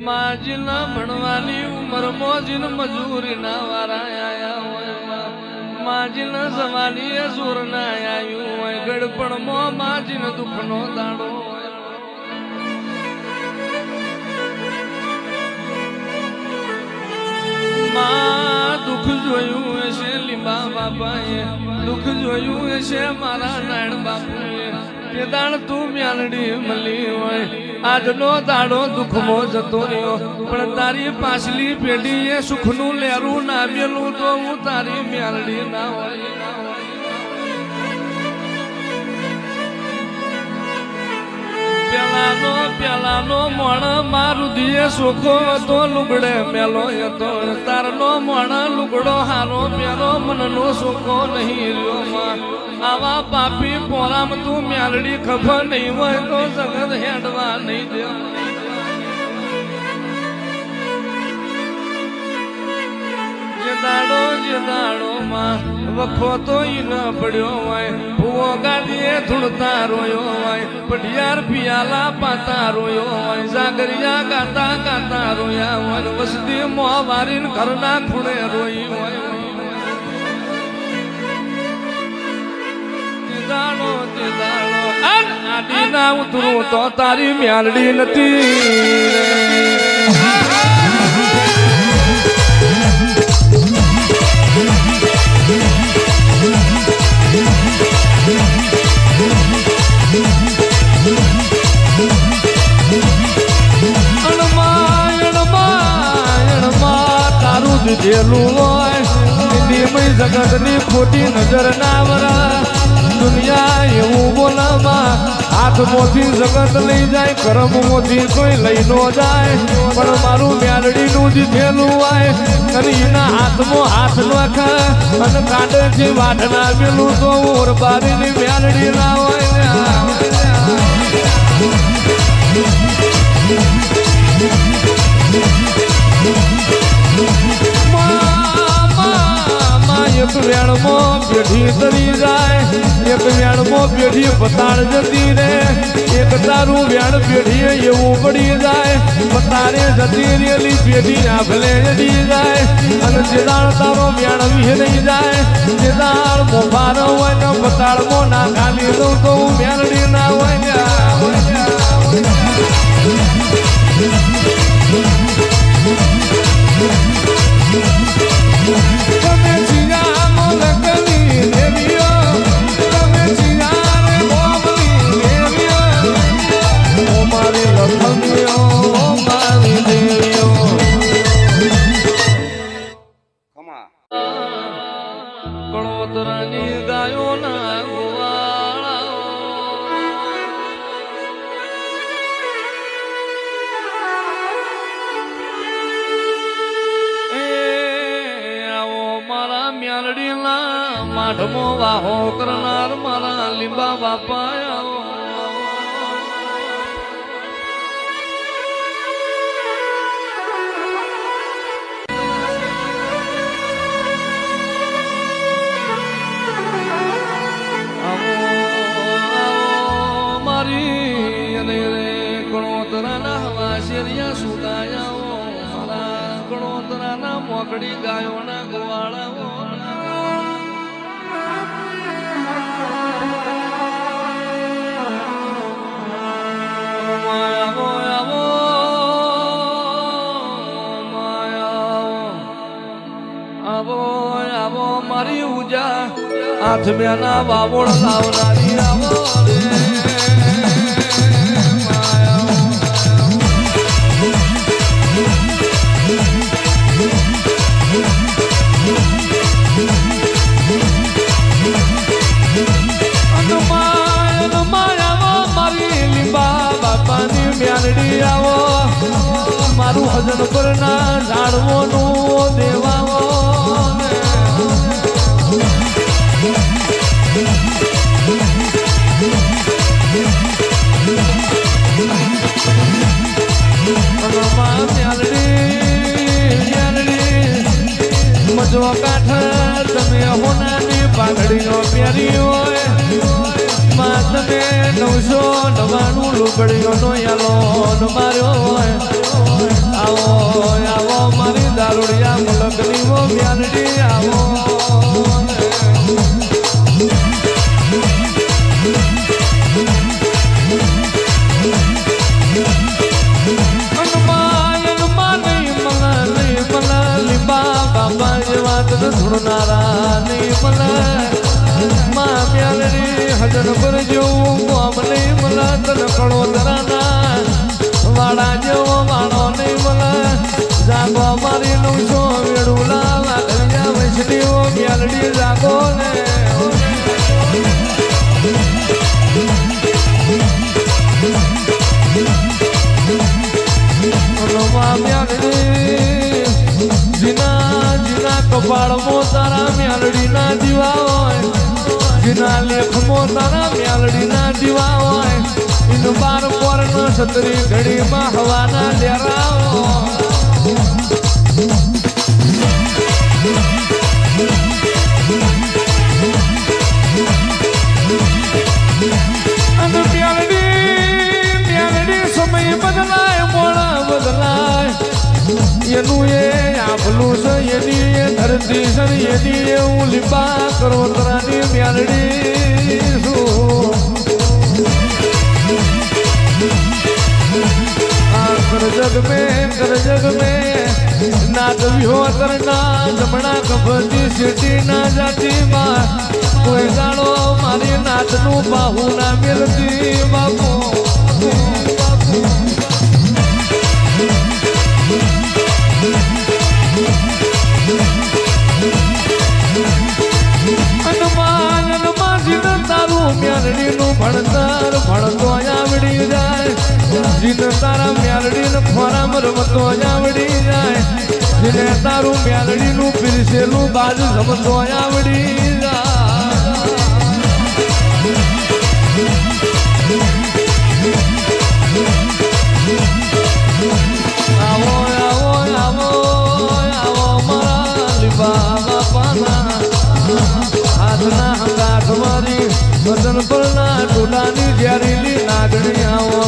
માજીના ભણવાની ઉંમર મોજીન મજૂરી ના વારા આયા હોય માજીના જવાની જોર ના આયું હોય ગડપણ મો માજીન દુઃખનો દાડો માં દુઃખ જોયું હશે લીંબા બાપાએ દુઃખ જોયું હશે મારા નાયણ બાપુએ કે દાણ તું મ્યાલડી મળી હોય આજનો દાડો દુઃખમો જતો રહ્યો પણ તારી પાછલી પેઢીએ સુખનું લેરું ના મેલું તો હું તારી મ્યાલડી ના હોય પેલાનો મણ મારું દિયે સોખો હતો લુગડે મેલો હતો તારનો મણ લુગડો હારો મેલો મનનો સોખો નહીં રહ્યો માં આવા પાપી પોરામ તું મ્યાલડી ખબર નહીં હોય તો જગત હેડવા નહીં દે જે દાડો માં વખો તો ઈ ન પડ્યો હોય ભૂવો ગાદીએ ધૂળતા રોયો હોય પઢિયાર પિયાલા પાતા રોયો હોય જાગરિયા ગાતા ગાતા રોયા હોય વસતી મોં વારીને ઘરના ખૂણે રોઈ હોય તે દાડો આડી ના ઉતરું તો તારી મ્યાલડી નથી દીધેલું હોય જગત ની ખોટી નજર ના વરા દુનિયા એવું બોલામાં હાથમાંથી જગત લઈ જાય કરમમાંથી કોઈ લઈ નો જાય પણ મારું મ્યાલડી નું દીધેલું હોય અને એના હાથમાં હાથ નાખા અને કાંડે જે વાઢના મેલું તો ઓરબારી ની મ્યાલડી ના હોય એક વેણમાં પેઢી તરી જાય એક વેણમાં પેઢી પતાળ જતી રે એક તારું વેણ પેઢી એવું પડી જાય પતારે જતી રેલી પેઢી આભલે જડી જાય અને જેદાળ તારો વેણ વિહરી જાય જેદાળ મોભાર હોય ને પતાળમાં ના ખાલી દઉં તો હું વેણડી ના હોય કળોતરાની ગાયો ના ગોવાળા આવો મારા મ્યાલડી ના માઠમો વાહો કરનાર મારા લીંબા બાપા આવો મોકડી ગાયો ના ગોવાળાઓ આવો મારી ઉજા હાથ બેના બાબોળ લાવનારી આવો મારું હજન કરના ઝાડવોનું દેવાવો મજો કાઠ તમે હોનાની પાઘડીનો પહેરી હોય માં તમે 999 લુગડીઓનો યાલો માર્યો આવો આવો મારી દારૂડિયા મુલકની વો મ્યાલડી આવો ધૂળનારા નહીં મળે માં મ્યાલડી હજર પર જેવું ગામ નહીં મળે તને કળોદરાના વાડા જેવો વાળો નહીં મળે જાગો મારી 900 વેડુલા વાઘરિયા વૈષ્ણીઓ મ્યાલડી જાગો ને મ્યાલડી જીના કપાળમાં તારા મ્યાલડી ના દીવા હોય જીના લેખમાં તારા મ્યાલડી ના દીવા હોય ઇન બાર પર ન સતરી ઘડીમાં હવાના ડેરાવો અને મ્યાલડી સમય બદલાય મોડા બદલાય એનું એ આપલું છે એની એ ધરતી છે એની એ હું લીંબા કરોતરાની મ્યાલડી છું આ કર જગ મેં નાચ વિહોતર ના જમણા કભતી સીટી ના જાતિમાં કોઈ જાણો મારી નાચનું બાહુ ના મેલતી બાપુ મ્યાલડીનું ભણતર ભણતો આવડી જાય જીને તારા મ્યાલડીને ખોરામ રમતો આવડી જાય જીને તારું મ્યાલડીનું પીરસેલું બાજુ રમતો આવડી જાય આવો આવો આવો આવો મારા લીબા બાપાના હાથના હંગાથ મારી વતન પરના ટોલાની જ્યારેલી નાગણી આવો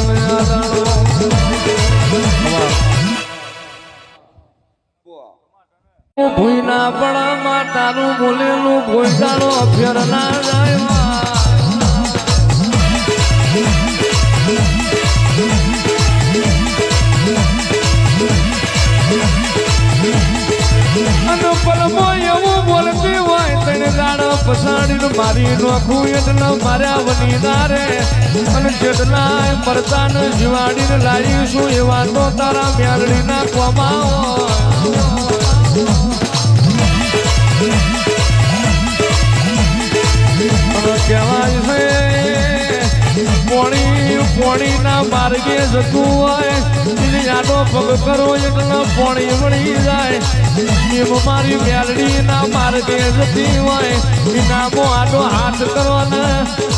ભૂઈના પડામાં તારું બોલેલું ભોયદાનો અભ્યર ના જાય અને પલમો એવું બોલતી હોય તેને દાડા પસાડીને મારી નોખું એટલે માર્યા વની નારે અને જેટલા મરતાને જીવાડીને લાવીશું એવા તો તારા મ્યાલડીના કોમાઓ કહેવાય છે પોણી ના માર્ગે જતું હોય આનો પગ કરો એટલે પોણી વળી જાય એમ મારી મ્યાલડી ના માર્ગે જતી હોય નામો આનો હાથ કરો ને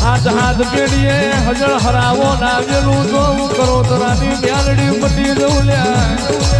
હાથ પેઢીએ હજળ હરાવો ના વેલું જોવું કરો તરાની મ્યાલડી મટી જવું લ્યા